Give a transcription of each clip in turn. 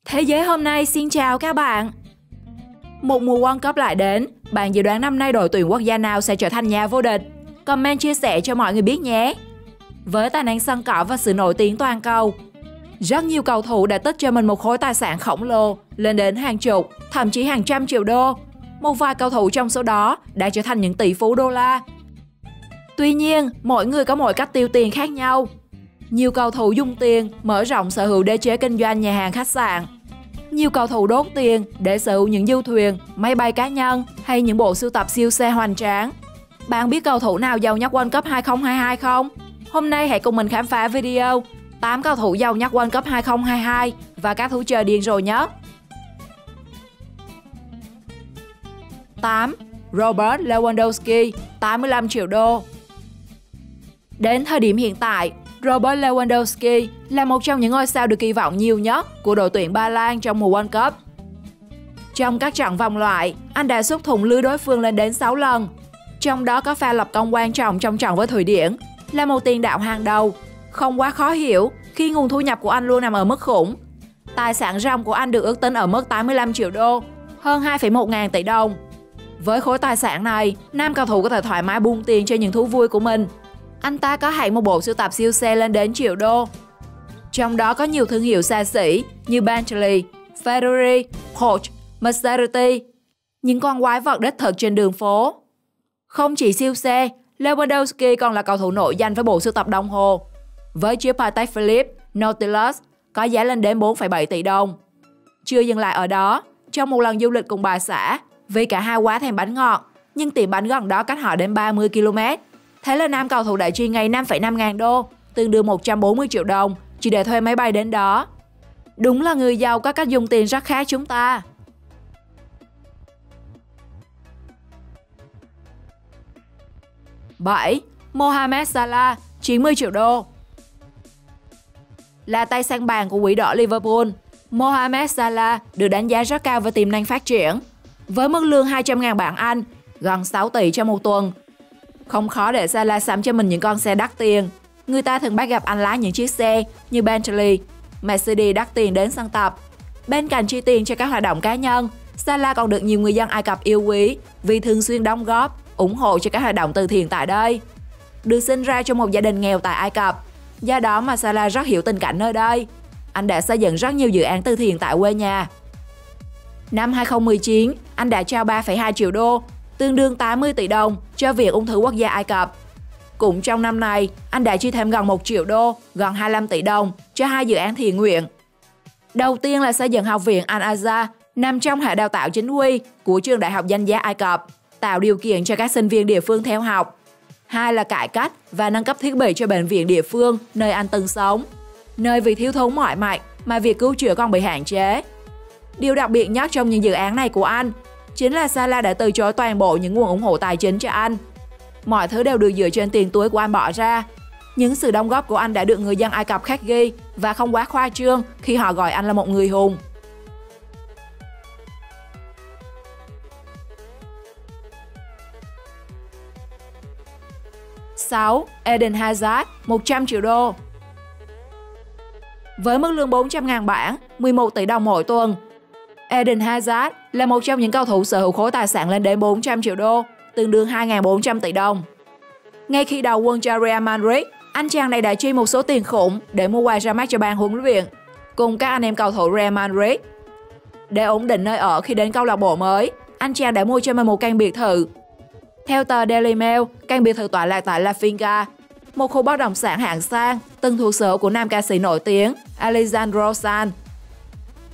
Thế giới hôm nay xin chào các bạn. Một mùa World Cup lại đến, bạn dự đoán năm nay đội tuyển quốc gia nào sẽ trở thành nhà vô địch? Comment chia sẻ cho mọi người biết nhé. Với tài năng sân cỏ và sự nổi tiếng toàn cầu, rất nhiều cầu thủ đã tích cho mình một khối tài sản khổng lồ, lên đến hàng chục, thậm chí hàng trăm triệu đô. Một vài cầu thủ trong số đó đã trở thành những tỷ phú đô la. Tuy nhiên, mỗi người có mỗi cách tiêu tiền khác nhau. Nhiều cầu thủ dùng tiền mở rộng sở hữu đế chế kinh doanh nhà hàng khách sạn. Nhiều cầu thủ đốt tiền để sở hữu những du thuyền, máy bay cá nhân hay những bộ sưu tập siêu xe hoành tráng. Bạn biết cầu thủ nào giàu nhất World Cup 2022 không? Hôm nay hãy cùng mình khám phá video 8 cầu thủ giàu nhất World Cup 2022 và các thú chơi điên rồ nhất. 8. Robert Lewandowski, 85 triệu đô. Đến thời điểm hiện tại, Robert Lewandowski là một trong những ngôi sao được kỳ vọng nhiều nhất của đội tuyển Ba Lan trong mùa World Cup. Trong các trận vòng loại, anh đã xúc thủng lưới đối phương lên đến 6 lần. Trong đó có pha lập công quan trọng trong trận với Thụy Điển, là một tiền đạo hàng đầu. Không quá khó hiểu khi nguồn thu nhập của anh luôn nằm ở mức khủng. Tài sản ròng của anh được ước tính ở mức 85 triệu đô, hơn 2,1 ngàn tỷ đồng. Với khối tài sản này, nam cầu thủ có thể thoải mái buông tiền cho những thú vui của mình. Anh ta có hẳn một bộ sưu tập siêu xe lên đến triệu đô. Trong đó có nhiều thương hiệu xa xỉ như Bentley, Ferrari, Porsche, Maserati, những con quái vật đích thực trên đường phố. Không chỉ siêu xe, Lewandowski còn là cầu thủ nổi danh với bộ sưu tập đồng hồ. Với chiếc Patek Philippe Nautilus có giá lên đến 4,7 tỷ đồng. Chưa dừng lại ở đó, trong một lần du lịch cùng bà xã, vì cả hai quá thèm bánh ngọt, nhưng tiệm bánh gần đó cách họ đến 30 km. Thế là nam cầu thủ đã chi ngay 5,5 ngàn đô, tương đương 140 triệu đồng, chỉ để thuê máy bay đến đó. Đúng là người giàu có cách dùng tiền rất khác chúng ta. 7. Mohamed Salah, 90 triệu đô. Là tay sang bàn của Quỷ đỏ Liverpool, Mohamed Salah được đánh giá rất cao về tiềm năng phát triển. Với mức lương 200.000 bảng Anh, gần 6 tỷ cho một tuần. Không khó để Salah sắm cho mình những con xe đắt tiền. Người ta thường bắt gặp anh lái những chiếc xe như Bentley, Mercedes đắt tiền đến sân tập. Bên cạnh chi tiền cho các hoạt động cá nhân, Salah còn được nhiều người dân Ai Cập yêu quý vì thường xuyên đóng góp, ủng hộ cho các hoạt động từ thiện tại đây. Được sinh ra trong một gia đình nghèo tại Ai Cập, do đó mà Salah rất hiểu tình cảnh nơi đây. Anh đã xây dựng rất nhiều dự án từ thiện tại quê nhà. Năm 2019, anh đã trao 3,2 triệu đô, tương đương 80 tỷ đồng cho Viện Ung thư Quốc gia Ai Cập. Cũng trong năm này, anh đã chi thêm gần 1 triệu đô, gần 25 tỷ đồng cho 2 dự án thiện nguyện. Đầu tiên là xây dựng học viện Al-Azhar, nằm trong hệ đào tạo chính quy của trường đại học danh giá Ai Cập, tạo điều kiện cho các sinh viên địa phương theo học. Hai là cải cách và nâng cấp thiết bị cho bệnh viện địa phương nơi anh từng sống, nơi vì thiếu thốn mọi mặt mà việc cứu chữa còn bị hạn chế. Điều đặc biệt nhất trong những dự án này của anh chính là Salah đã từ chối toàn bộ những nguồn ủng hộ tài chính cho anh. Mọi thứ đều được dựa trên tiền túi của anh bỏ ra. Những sự đóng góp của anh đã được người dân Ai Cập khắc ghi và không quá khoa trương khi họ gọi anh là một người hùng. 6. Eden Hazard, 100 triệu đô. Với mức lương 400.000 bảng, 11 tỷ đồng mỗi tuần, Eden Hazard là một trong những cầu thủ sở hữu khối tài sản lên đến 400 triệu đô, tương đương 2.400 tỷ đồng. Ngay khi đầu quân cho Real Madrid, anh chàng này đã chi một số tiền khủng để mua quà ra mắt cho ban huấn luyện, cùng các anh em cầu thủ Real Madrid. Để ổn định nơi ở khi đến câu lạc bộ mới, anh chàng đã mua cho mình một căn biệt thự. Theo tờ Daily Mail, căn biệt thự tọa lạc tại La Finca, một khu bất động sản hạng sang từng thuộc sở của nam ca sĩ nổi tiếng Alejandro Sanz.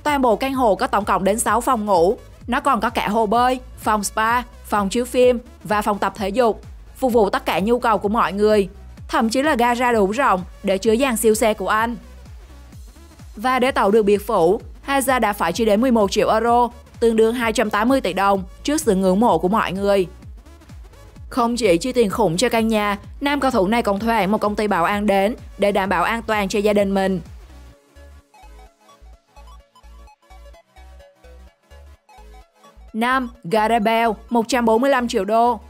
Toàn bộ căn hộ có tổng cộng đến 6 phòng ngủ. Nó còn có cả hồ bơi, phòng spa, phòng chiếu phim và phòng tập thể dục, phục vụ tất cả nhu cầu của mọi người. Thậm chí là gara đủ rộng để chứa dàn siêu xe của anh. Và để tậu được biệt phủ, Hazard đã phải chi đến 11 triệu euro, tương đương 280 tỷ đồng trước sự ngưỡng mộ của mọi người. Không chỉ chi tiền khủng cho căn nhà, nam cầu thủ này còn thuê hẳn một công ty bảo an đến để đảm bảo an toàn cho gia đình mình. 5. Gareth Bale, 145 triệu đô.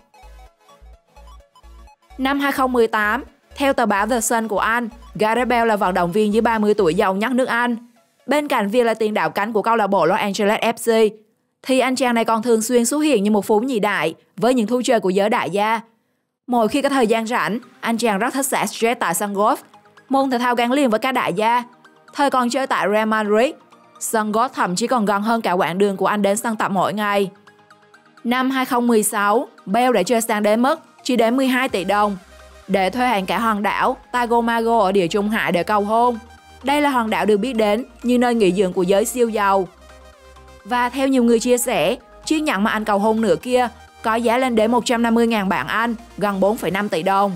Năm 2018, theo tờ báo The Sun của Anh, Gareth Bale là vận động viên dưới 30 tuổi giàu nhất nước Anh. Bên cạnh việc là tiền đạo cánh của câu lạc bộ Los Angeles FC, thì anh chàng này còn thường xuyên xuất hiện như một phú nhị đại với những thú chơi của giới đại gia. Mỗi khi có thời gian rảnh, anh chàng rất thích xả stress tại sân golf, môn thể thao gắn liền với các đại gia. Thời còn chơi tại Real Madrid, sân golf thậm chí còn gần hơn cả quãng đường của anh đến sân tập mỗi ngày. Năm 2016, Bale đã chơi sang đến mức chỉ đến 12 tỷ đồng để thuê hạng cả hòn đảo Tagomago ở địa Trung Hải để cầu hôn. Đây là hòn đảo được biết đến như nơi nghỉ dưỡng của giới siêu giàu. Và theo nhiều người chia sẻ, chiếc nhẫn mà anh cầu hôn nữa kia có giá lên đến 150.000 bảng Anh, gần 4,5 tỷ đồng.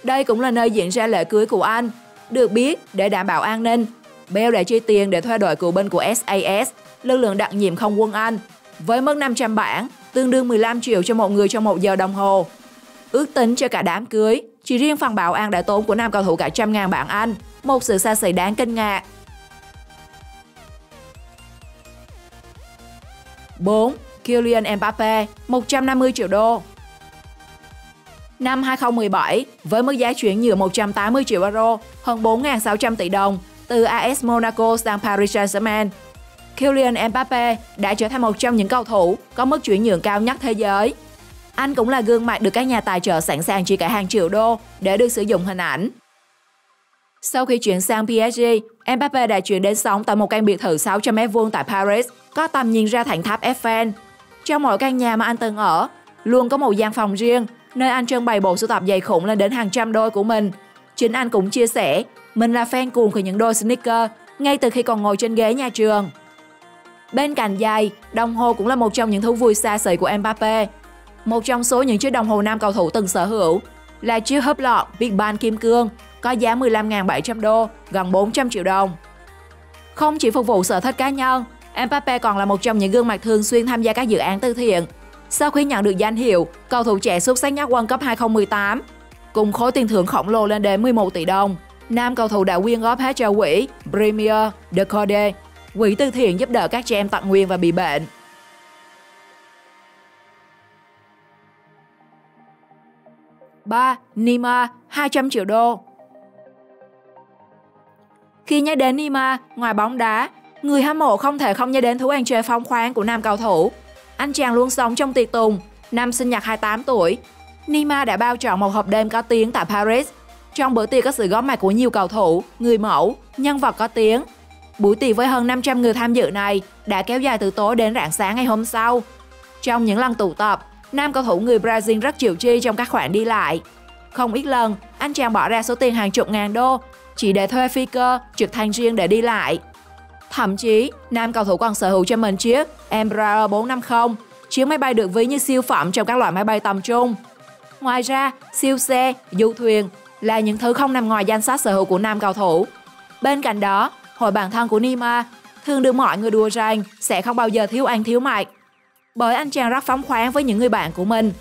Đây cũng là nơi diễn ra lễ cưới của anh. Được biết, để đảm bảo an ninh, Bale đã chi tiền để thuê đội cựu binh của SAS, lực lượng đặc nhiệm không quân Anh, với mức 500 bảng, tương đương 15 triệu cho một người trong 1 giờ đồng hồ. Ước tính cho cả đám cưới, chỉ riêng phần bảo an đã tốn của nam cầu thủ cả 100.000 bảng Anh, một sự xa xỉ đáng kinh ngạc. 4. Kylian Mbappé, 150 triệu đô. Năm 2017, với mức giá chuyển nhượng 180 triệu euro, hơn 4.600 tỷ đồng, từ AS Monaco sang Paris Saint-Germain, Kylian Mbappé đã trở thành một trong những cầu thủ có mức chuyển nhượng cao nhất thế giới. Anh cũng là gương mặt được các nhà tài trợ sẵn sàng chi cả hàng triệu đô để được sử dụng hình ảnh. Sau khi chuyển sang PSG, Mbappé đã chuyển đến sống tại một căn biệt thự 600 m² tại Paris, có tầm nhìn ra thẳng tháp Eiffel. Trong mỗi căn nhà mà anh từng ở, luôn có một gian phòng riêng, nơi anh trưng bày bộ sưu tập giày khủng lên đến hàng trăm đôi của mình. Chính anh cũng chia sẻ, mình là fan cuồng của những đôi sneaker, ngay từ khi còn ngồi trên ghế nhà trường. Bên cạnh giày, đồng hồ cũng là một trong những thú vui xa xỉ của Mbappé. Một trong số những chiếc đồng hồ nam cầu thủ từng sở hữu là chiếc hớp lọt Big Bang kim cương, có giá 15.700 đô, gần 400 triệu đồng. Không chỉ phục vụ sở thích cá nhân, Mbappé còn là một trong những gương mặt thường xuyên tham gia các dự án từ thiện. Sau khi nhận được danh hiệu cầu thủ trẻ xuất sắc nhất World Cup 2018, cùng khối tiền thưởng khổng lồ lên đến 11 tỷ đồng, nam cầu thủ đã quyên góp hết cho quỹ Premier de Code, quỹ từ thiện giúp đỡ các trẻ em tật nguyền và bị bệnh. 3. Neymar, 200 triệu đô. Khi nhắc đến Neymar, ngoài bóng đá, người hâm mộ không thể không nhớ đến thú ăn chơi phóng khoáng của nam cầu thủ. Anh chàng luôn sống trong tiệc tùng, năm sinh nhật 28 tuổi. Neymar đã bao trọn một hộp đêm có tiếng tại Paris. Trong bữa tiệc có sự góp mặt của nhiều cầu thủ, người mẫu, nhân vật có tiếng. Buổi tiệc với hơn 500 người tham dự này đã kéo dài từ tối đến rạng sáng ngày hôm sau. Trong những lần tụ tập, nam cầu thủ người Brazil rất chịu chi trong các khoản đi lại. Không ít lần, anh chàng bỏ ra số tiền hàng chục ngàn đô chỉ để thuê phi cơ, trực thăng riêng để đi lại. Thậm chí, nam cầu thủ còn sở hữu cho mình chiếc Embraer 450, chiếc máy bay được ví như siêu phẩm trong các loại máy bay tầm trung. Ngoài ra, siêu xe, du thuyền là những thứ không nằm ngoài danh sách sở hữu của nam cầu thủ. Bên cạnh đó, hội bạn thân của Neymar thường được mọi người đùa rằng sẽ không bao giờ thiếu ăn thiếu mặc, bởi anh chàng rất phóng khoáng với những người bạn của mình.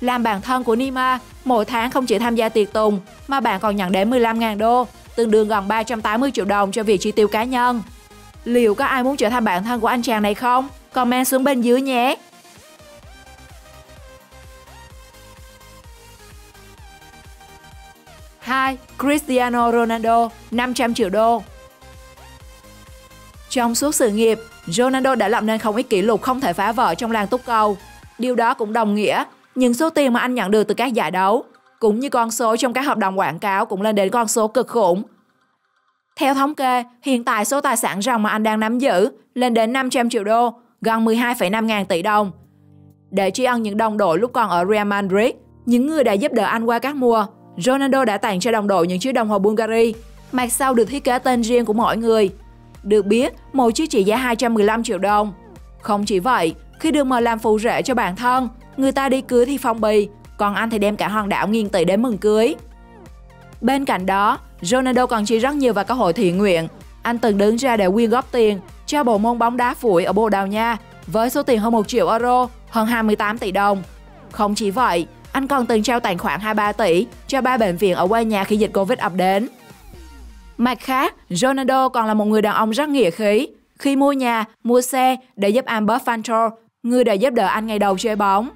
Làm bạn thân của Neymar, mỗi tháng không chỉ tham gia tiệc tùng mà bạn còn nhận đến 15.000 đô, tương đương gần 380 triệu đồng cho việc chi tiêu cá nhân. Liệu có ai muốn trở thành bạn thân của anh chàng này không? Comment xuống bên dưới nhé! 2. Cristiano Ronaldo, 500 triệu đô. Trong suốt sự nghiệp, Ronaldo đã lập nên không ít kỷ lục không thể phá vỡ trong làng túc cầu. Điều đó cũng đồng nghĩa những số tiền mà anh nhận được từ các giải đấu, cũng như con số trong các hợp đồng quảng cáo cũng lên đến con số cực khủng. Theo thống kê, hiện tại số tài sản ròng mà anh đang nắm giữ lên đến 500 triệu đô, gần 12,5 ngàn tỷ đồng. Để tri ân những đồng đội lúc còn ở Real Madrid, những người đã giúp đỡ anh qua các mùa, Ronaldo đã tặng cho đồng đội những chiếc đồng hồ Bulgari, mặt sau được thiết kế tên riêng của mỗi người. Được biết, mỗi chiếc trị giá 215 triệu đồng. Không chỉ vậy, khi được mời làm phụ rể cho bạn thân, người ta đi cưới thì phong bì, còn anh thì đem cả hòn đảo nghìn tỷ đến mừng cưới. Bên cạnh đó, Ronaldo còn chi rất nhiều vào các hội thiện nguyện. Anh từng đứng ra để quyên góp tiền cho bộ môn bóng đá phủi ở Bồ Đào Nha với số tiền hơn 1 triệu euro, hơn 28 tỷ đồng. Không chỉ vậy, anh còn từng trao tặng khoảng 23 tỷ cho 3 bệnh viện ở quê nhà khi dịch Covid ập đến. Mặt khác, Ronaldo còn là một người đàn ông rất nghĩa khí khi mua nhà, mua xe để giúp Albert Fantor, người đã giúp đỡ anh ngày đầu chơi bóng.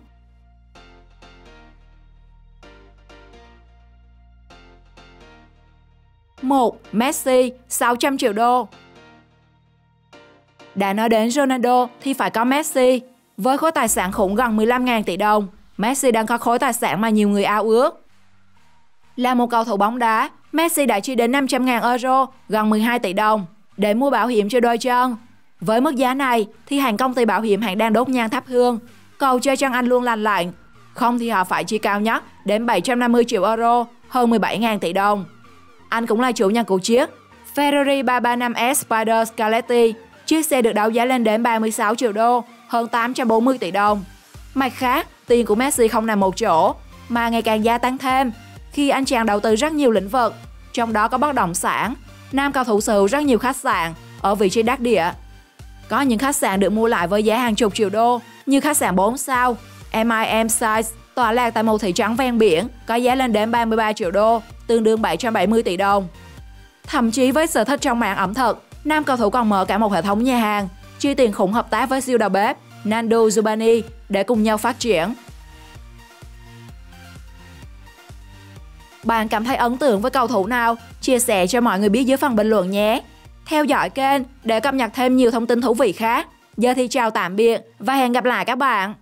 1. Messi, 600 triệu đô. Đã nói đến Ronaldo thì phải có Messi. Với khối tài sản khủng gần 15.000 tỷ đồng, Messi đang có khối tài sản mà nhiều người ao ước. Là một cầu thủ bóng đá, Messi đã chi đến 500.000 euro, gần 12 tỷ đồng, để mua bảo hiểm cho đôi chân. Với mức giá này thì hãng công ty bảo hiểm hãng đang đốt nhang thắp hương, cầu cho chân anh luôn lành lặn. Không thì họ phải chi cao nhất đến 750 triệu euro, hơn 17.000 tỷ đồng. Anh cũng là chủ nhân của chiếc Ferrari 335S Spider Scarletti. Chiếc xe được đấu giá lên đến 36 triệu đô, hơn 840 tỷ đồng. Mặt khác, tiền của Messi không nằm một chỗ, mà ngày càng gia tăng thêm khi anh chàng đầu tư rất nhiều lĩnh vực, trong đó có bất động sản. Nam cầu thủ sở hữu rất nhiều khách sạn ở vị trí đắc địa. Có những khách sạn được mua lại với giá hàng chục triệu đô, như khách sạn 4 sao MIM Size tọa lạc tại một thị trấn ven biển, có giá lên đến 33 triệu đô, tương đương 770 tỷ đồng. Thậm chí với sở thích trong mảng ẩm thực, nam cầu thủ còn mở cả một hệ thống nhà hàng, chi tiền khủng hợp tác với siêu đầu bếp Nando Zubani để cùng nhau phát triển. Bạn cảm thấy ấn tượng với cầu thủ nào? Chia sẻ cho mọi người biết dưới phần bình luận nhé! Theo dõi kênh để cập nhật thêm nhiều thông tin thú vị khác. Giờ thì chào tạm biệt và hẹn gặp lại các bạn!